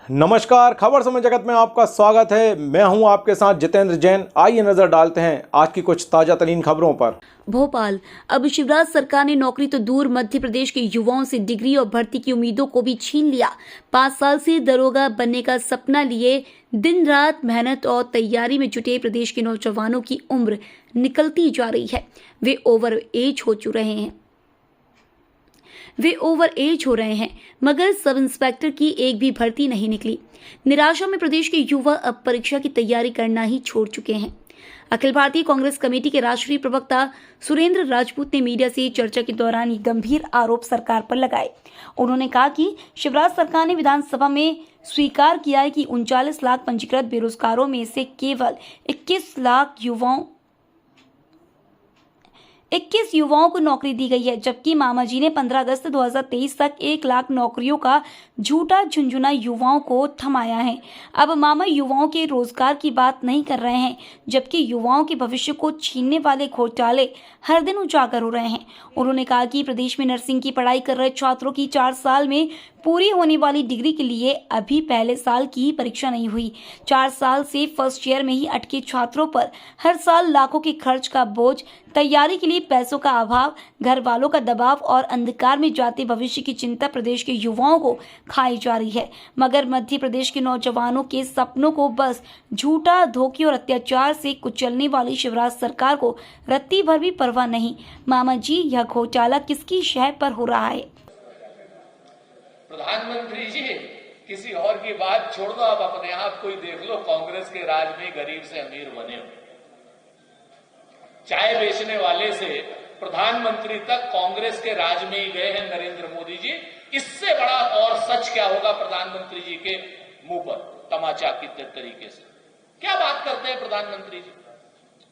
नमस्कार, खबर समय जगत में आपका स्वागत है। मैं हूं आपके साथ जितेंद्र जैन। आइए नजर डालते हैं आज की कुछ ताजा तरीन खबरों पर। भोपाल। अब शिवराज सरकार ने नौकरी तो दूर, मध्य प्रदेश के युवाओं से डिग्री और भर्ती की उम्मीदों को भी छीन लिया। 5 साल से दरोगा बनने का सपना लिए दिन रात मेहनत और तैयारी में जुटे प्रदेश के नौजवानों की उम्र निकलती जा रही है। वे ओवर एज हो रहे हैं मगर सब इंस्पेक्टर की एक भी भर्ती नहीं निकली। निराशा में प्रदेश के युवा अब परीक्षा की तैयारी करना ही छोड़ चुके हैं। अखिल भारतीय कांग्रेस कमेटी के राष्ट्रीय प्रवक्ता सुरेंद्र राजपूत ने मीडिया से चर्चा के दौरान ये गंभीर आरोप सरकार पर लगाए। उन्होंने कहा कि शिवराज सरकार ने विधानसभा में स्वीकार किया है कि 39 लाख पंजीकृत बेरोजगारों में से केवल 21 युवाओं को नौकरी दी गई है, जबकि मामाजी ने 15 अगस्त 2023 तक 1 लाख नौकरियों का झूठा झुंझुना युवाओं को थमाया है। अब मामा युवाओं के रोजगार की बात नहीं कर रहे हैं, जबकि युवाओं के भविष्य को छीनने वाले घोटाले हर दिन उजागर हो रहे हैं। उन्होंने कहा कि प्रदेश में नर्सिंग की पढ़ाई कर रहे छात्रों की 4 साल में पूरी होने वाली डिग्री के लिए अभी पहले साल की परीक्षा नहीं हुई। 4 साल से फर्स्ट ईयर में ही अटके छात्रों पर हर साल लाखों के खर्च का बोझ, तैयारी के लिए पैसों का अभाव, घर वालों का दबाव और अंधकार में जाते भविष्य की चिंता प्रदेश के युवाओं को खाई जा रही है। मगर मध्य प्रदेश के नौजवानों के सपनों को बस झूठा, धोखे और अत्याचार से कुचलने वाली शिवराज सरकार को रत्ती भर भी परवाह नहीं। मामा जी, यह घोटाला किसकी शह पर हो रहा है? प्रधानमंत्री जी, किसी और की बात छोड़ दो, आप अपने आप को ही देख लो। कांग्रेस के राज में गरीब से अमीर बने हो। चाय बेचने वाले से प्रधानमंत्री तक कांग्रेस के राज में ही गए हैं नरेंद्र मोदी जी। इससे बड़ा और सच क्या होगा प्रधानमंत्री जी के मुंह पर तमाचा की तरीके से? क्या बात करते हैं प्रधानमंत्री जी?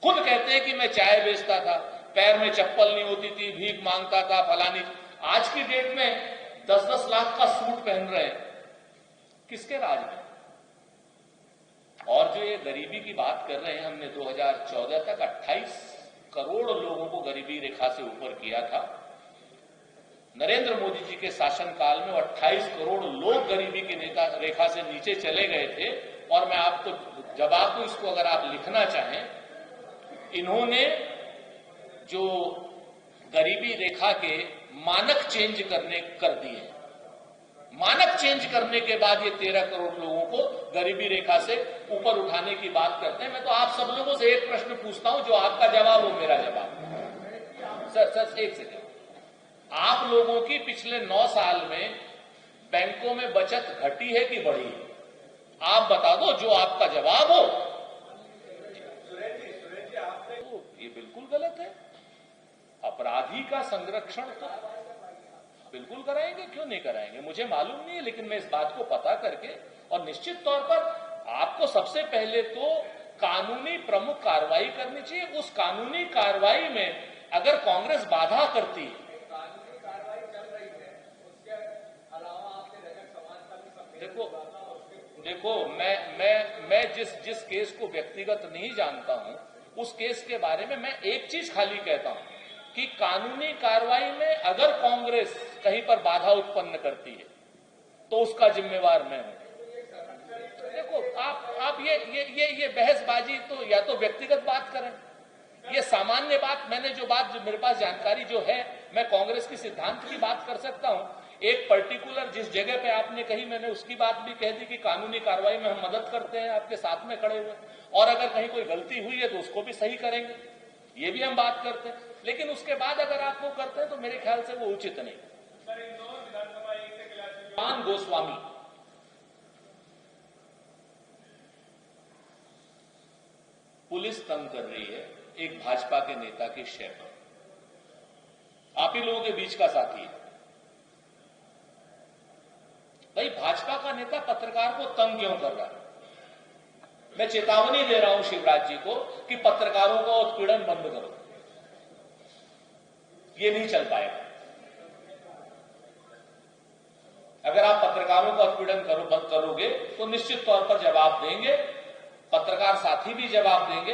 खुद कहते हैं कि मैं चाय बेचता था, पैर में चप्पल नहीं होती थी, भीख मांगता था, फलानी। आज की डेट में 10-10 लाख का सूट पहन रहे हैं। किसके राज में? और जो ये गरीबी की बात कर रहे हैं, हमने 2014 तक 28 करोड़ लोगों को गरीबी रेखा से ऊपर किया था। नरेंद्र मोदी जी के शासनकाल में 28 करोड़ लोग गरीबी की रेखा से नीचे चले गए थे। और मैं आपको जवाब दूं, इसको अगर आप लिखना चाहें, इन्होंने जो गरीबी रेखा के मानक चेंज कर दिए। मानक चेंज करने के बाद ये 13 करोड़ लोगों को गरीबी रेखा से ऊपर उठाने की बात करते हैं। मैं तो आप सब लोगों से एक प्रश्न पूछता हूं, जो आपका जवाब हो मेरा जवाब। सर एक सेकंड, आप लोगों की पिछले 9 साल में बैंकों में बचत घटी है कि बढ़ी है? आप बता दो, जो आपका जवाब हो। तो ये बिल्कुल गलत है। अपराधी का संरक्षण तो बिल्कुल कराएंगे, क्यों नहीं कराएंगे? मुझे मालूम नहीं है, लेकिन मैं इस बात को पता करके, और निश्चित तौर पर आपको सबसे पहले तो कानूनी प्रमुख कार्रवाई करनी चाहिए। उस कानूनी कार्रवाई में अगर कांग्रेस बाधा करती है, देखो मैं जिस केस को व्यक्तिगत नहीं जानता हूं, उस केस के बारे में मैं एक चीज खाली कहता हूं कि कानूनी कार्रवाई में अगर कांग्रेस कहीं पर बाधा उत्पन्न करती है तो उसका जिम्मेवार मैं हूं। देखो आप ये बहसबाजी, तो या तो व्यक्तिगत बात करें, ये सामान्य बात, जो मेरे पास जानकारी जो है, मैं कांग्रेस की सिद्धांत की बात कर सकता हूं। एक पर्टिकुलर जिस जगह पे आपने कही, मैंने उसकी बात भी कह दी कि कानूनी कार्रवाई में हम मदद करते हैं, आपके साथ में खड़े हुए, और अगर कहीं कोई गलती हुई है तो उसको भी सही करेंगे, ये भी हम बात करते हैं। लेकिन उसके बाद अगर आप वो करते हैं तो मेरे ख्याल से वो उचित नहीं। गोस्वामी, पुलिस तंग कर रही है एक भाजपा के नेता के शय पर। आप ही लोगों के बीच का साथी है भाई। भाजपा का नेता पत्रकार को तंग क्यों कर रहा है? मैं चेतावनी दे रहा हूं शिवराज जी को कि पत्रकारों का उत्पीड़न बंद करो। ये नहीं चल पाएगा। अगर आप पत्रकारों का उत्पीड़न बंद करोगे तो निश्चित तौर पर जवाब देंगे, पत्रकार साथी भी जवाब देंगे,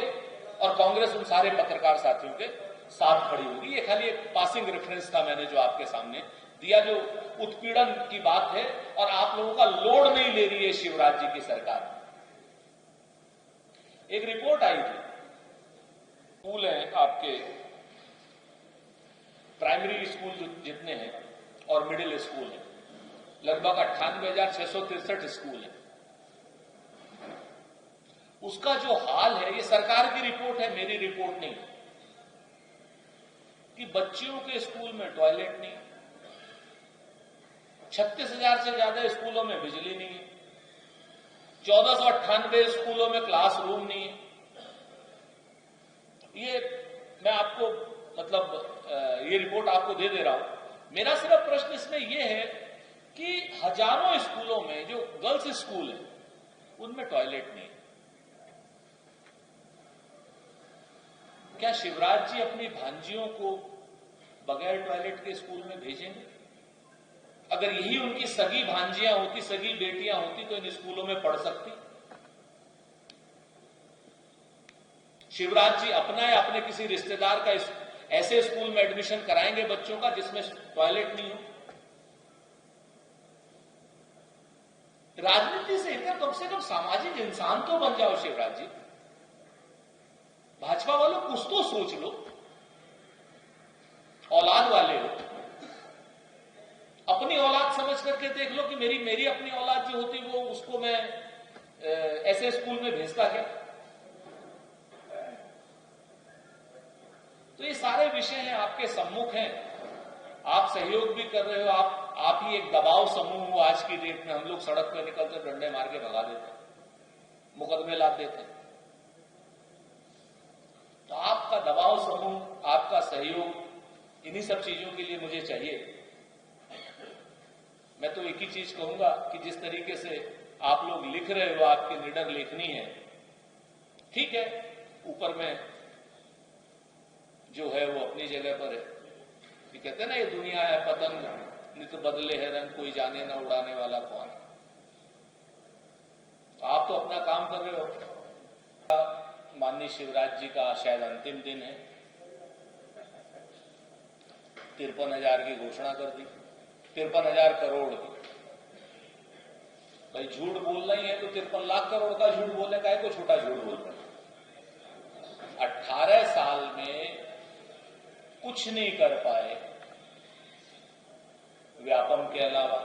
और कांग्रेस उन सारे पत्रकार साथियों के साथ खड़ी होगी। ये खाली एक पासिंग रेफरेंस था मैंने जो आपके सामने दिया जो उत्पीड़न की बात है, और आप लोगों का लोड नहीं ले रही है शिवराज जी की सरकार। एक रिपोर्ट आई थी, स्कूल हैं आपके, प्राइमरी स्कूल जितने हैं और मिडिल स्कूल हैं, लगभग 98,663 स्कूल हैं। उसका जो हाल है, ये सरकार की रिपोर्ट है, मेरी रिपोर्ट नहीं, कि बच्चियों के स्कूल में टॉयलेट नहीं, 36,000 से ज्यादा स्कूलों में बिजली नहीं है, 1498 स्कूलों में क्लासरूम नहीं है। ये मैं आपको ये रिपोर्ट आपको दे रहा हूं। मेरा सिर्फ प्रश्न इसमें यह है कि हजारों स्कूलों में जो गर्ल्स स्कूल है उनमें टॉयलेट नहीं है। क्या शिवराज जी अपनी भांजियों को बगैर टॉयलेट के स्कूल में भेजेंगे? अगर यही उनकी सगी भांजियां होती, सगी बेटियां होती, तो इन स्कूलों में पढ़ सकती। शिवराज जी अपना या अपने किसी रिश्तेदार का ऐसे स्कूल में एडमिशन कराएंगे बच्चों का जिसमें टॉयलेट नहीं हो? राजनीति से इतना कम से कम सामाजिक इंसान तो बन जाओ शिवराज जी। भाजपा वालों कुछ तो सोच लो, औलाद वाले हो, अपनी औलाद समझ करके देख लो कि मेरी अपनी औलाद जो होती वो उसको मैं ऐसे स्कूल में भेजता क्या? तो ये सारे विषय हैं, आपके सम्मुख हैं, आप सहयोग भी कर रहे हो। आप ही एक दबाव समूह हो। आज की डेट में हम लोग सड़क पर निकलते डंडे मार के भगा देते, मुकदमे लाद देते। तो आपका दबाव समूह, आपका सहयोग, इन्हीं सब चीजों के लिए मुझे चाहिए। मैं तो एक ही चीज कहूंगा कि जिस तरीके से आप लोग लिख रहे हो, आपकी निडर लेखनी है, ठीक है, ऊपर में जो है वो अपनी जगह पर है। ये कहते हैं ना, ये दुनिया है पतंग, नित बदले है रंग, कोई जाने ना उड़ाने वाला कौन। तो आप तो अपना काम कर रहे हो। माननीय शिवराज जी का शायद अंतिम दिन है, 53,000 की घोषणा कर दी, 53,000 करोड़ की। भाई झूठ बोलना ही है तो 53 लाख करोड़ का झूठ बोलने का है, कोई छोटा झूठ बोल रहा है। 18 साल में कुछ नहीं कर पाए व्यापम के अलावा,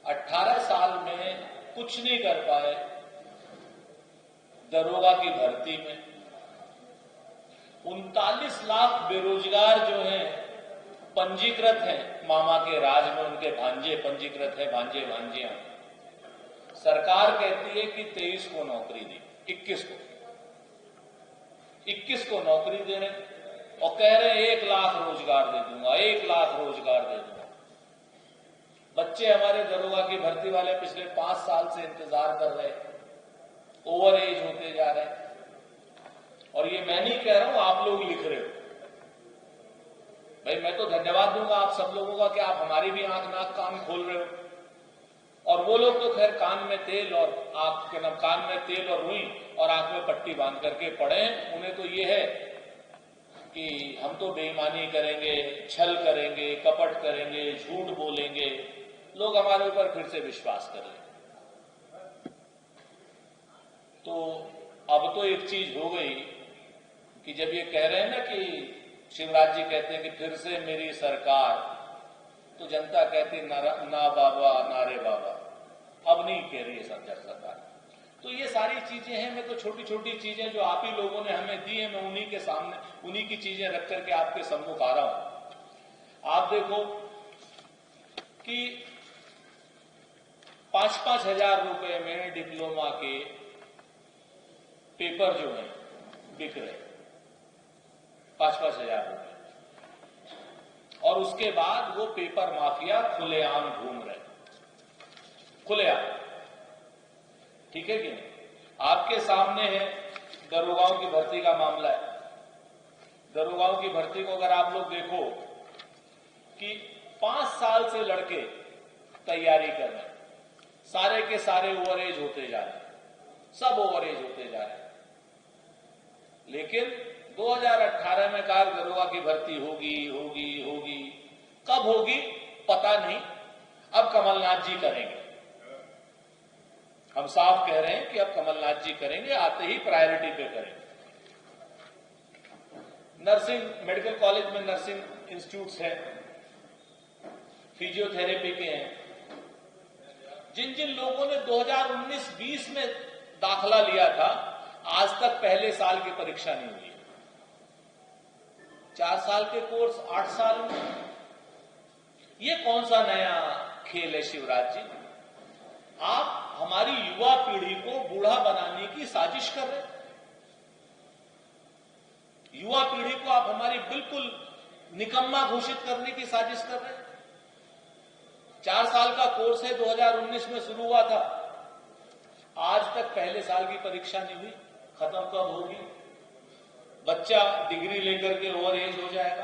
18 साल में कुछ नहीं कर पाए दरोगा की भर्ती में। 39 लाख बेरोजगार जो हैं पंजीकृत हैं मामा के राज में, उनके भांजे पंजीकृत हैं, भांजे भांजियां। सरकार कहती है कि 23 को नौकरी दी, 21 को नौकरी दे रहे और कह रहे हैं 1 लाख रोजगार दे दूंगा, 1 लाख रोजगार दे दूंगा। बच्चे हमारे दरोगा की भर्ती वाले पिछले 5 साल से इंतजार कर रहे, ओवर एज होते जा रहे हैं। और ये मैं नहीं कह रहा हूं, आप लोग लिख रहे हो। भाई मैं तो धन्यवाद दूंगा आप सब लोगों का कि आप हमारी भी आंख नाक कान खोल रहे हो। और वो लोग तो खैर कान में तेल और कान में तेल और रुई और आंख में पट्टी बांध करके पड़े हैं। उन्हें तो ये है कि हम तो बेईमानी करेंगे, छल करेंगे, कपट करेंगे, झूठ बोलेंगे, लोग हमारे ऊपर फिर से विश्वास कर लें। तो अब तो एक चीज हो गई कि जब ये कह रहे हैं ना कि शिवराज जी कहते हैं कि फिर से मेरी सरकार, तो जनता कहती ना बाबा ना रे बाबा, अब नहीं कह रही है सरकार। तो ये सारी चीजें हैं, मैं तो छोटी छोटी चीजें जो आप ही लोगों ने हमें दी है, मैं उन्हीं के सामने उन्हीं की चीजें रख करके आपके सम्मुख आ रहा हूं। आप देखो कि 5-5 हजार रुपए में डिप्लोमा के पेपर जो है बिक रहे, 5-5 हजार रुपए, और उसके बाद वो पेपर माफिया खुलेआम घूम रहे, खुलेआम। ठीक है कि नहीं? आपके सामने है दरोगाओं की भर्ती का मामला है। दरोगाओं की भर्ती को अगर आप लोग देखो कि 5 साल से लड़के तैयारी कर रहे हैं, सारे के सारे ओवर एज होते जा रहे हैं, सब ओवर एज होते जा रहे हैं। लेकिन 2018 में कहा दरोगा की भर्ती होगी होगी होगी, कब होगी पता नहीं, अब कमलनाथ जी करेंगे। हम साफ कह रहे हैं कि अब कमलनाथ जी करेंगे, आते ही प्रायोरिटी पे करेंगे। नर्सिंग मेडिकल कॉलेज में नर्सिंग इंस्टीट्यूट्स हैं, फिजियोथेरेपी के हैं। जिन जिन लोगों ने 2019-20 में दाखला लिया था, आज तक पहले साल की परीक्षा नहीं हुई। 4 साल के कोर्स 8 साल में, ये कौन सा नया खेल है शिवराज जी? आप हमारी युवा पीढ़ी को बूढ़ा बनाने की साजिश कर रहे हैं। युवा पीढ़ी को आप हमारी बिल्कुल निकम्मा घोषित करने की साजिश कर रहे हैं। 4 साल का कोर्स है, 2019 में शुरू हुआ था, आज तक पहले साल की परीक्षा नहीं हुई। खत्म कब होगी? बच्चा डिग्री लेकर के ओवर एज हो जाएगा।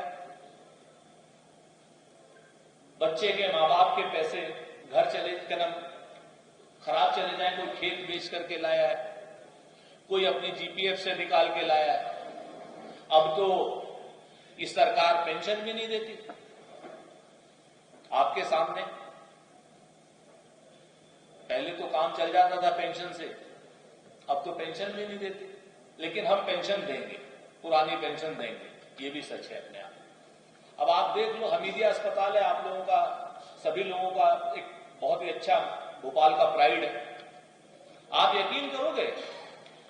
बच्चे के मां बाप के पैसे घर चले खराब चले जाए, कोई खेत बेच करके लाया है, कोई अपनी जीपीएफ से निकाल के लाया है। अब तो इस सरकार पेंशन भी नहीं देती। आपके सामने पहले तो काम चल जाता था पेंशन से, अब तो पेंशन भी नहीं देती। लेकिन हम पेंशन देंगे, पुरानी पेंशन देंगे, ये भी सच है अपने आप। अब आप देख लो, हमीदिया अस्पताल है आप लोगों का, सभी लोगों का एक बहुत ही अच्छा, भोपाल का प्राइड है। आप यकीन करोगे,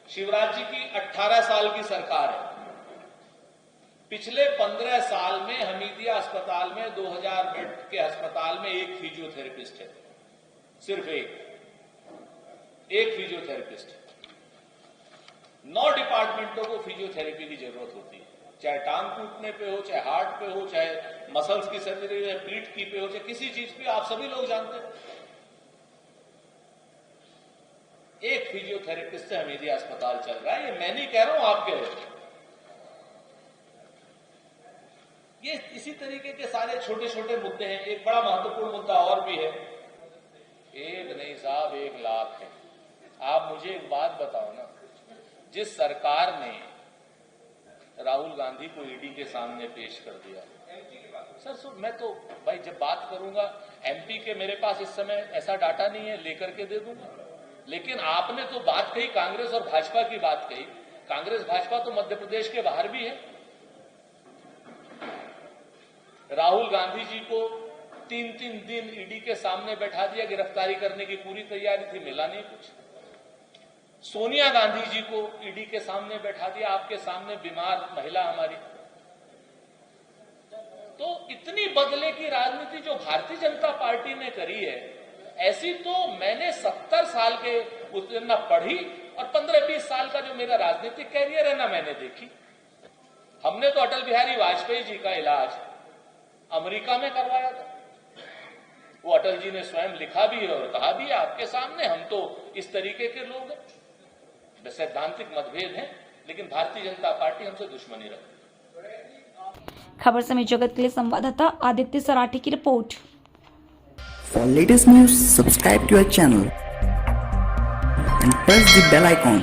शिवराज जी की 18 साल की सरकार है, पिछले 15 साल में हमीदिया अस्पताल में 2000 बेड के अस्पताल में एक फिजियोथेरेपिस्ट है, सिर्फ एक फिजियोथेरेपिस्ट है। 9 डिपार्टमेंटों को फिजियोथेरेपी की जरूरत होती है, चाहे टांग टूटने पे हो, चाहे हार्ट पे हो, चाहे मसल्स की सर्जरी, चाहे पीठ की पे हो, चाहे किसी चीज पे, आप सभी लोग जानते हैं। एक फिजियोथेरेपिस्ट से हमीदिया अस्पताल चल रहा है, ये मैं नहीं कह रहा हूं, आप कह रहे हो। ये इसी तरीके के सारे छोटे छोटे मुद्दे हैं। एक बड़ा महत्वपूर्ण मुद्दा और भी है, एक नहीं साहब 1 लाख है। आप मुझे एक बात बताओ ना, जिस सरकार ने राहुल गांधी को ईडी के सामने पेश कर दिया, सर मैं तो भाई जब बात करूंगा एमपी के, मेरे पास इस समय ऐसा डाटा नहीं है, लेकर के दे दूंगा। लेकिन आपने तो बात कही, कांग्रेस और भाजपा की बात कही। कांग्रेस भाजपा तो मध्य प्रदेश के बाहर भी है। राहुल गांधी जी को 3-3 दिन ईडी के सामने बैठा दिया, गिरफ्तारी करने की पूरी तैयारी थी, मिला नहीं कुछ। सोनिया गांधी जी को ईडी के सामने बैठा दिया, आपके सामने बीमार महिला हमारी। तो इतनी बदले की राजनीति जो भारतीय जनता पार्टी ने करी है, ऐसी तो मैंने 70 साल के न पढ़ी और 15-20 साल का जो मेरा राजनीतिक कैरियर है ना मैंने देखी। हमने तो अटल बिहारी वाजपेयी जी का इलाज अमेरिका में करवाया था, वो अटल जी ने स्वयं लिखा भी है और कहा भी है आपके सामने। हम तो इस तरीके के लोग हैं, सैद्धांतिक मतभेद हैं, लेकिन भारतीय जनता पार्टी हमसे दुश्मनी रखती। खबर समय जगत के लिए संवाददाता आदित्य सराठी की report. For latest news, subscribe to our channel and press the bell icon.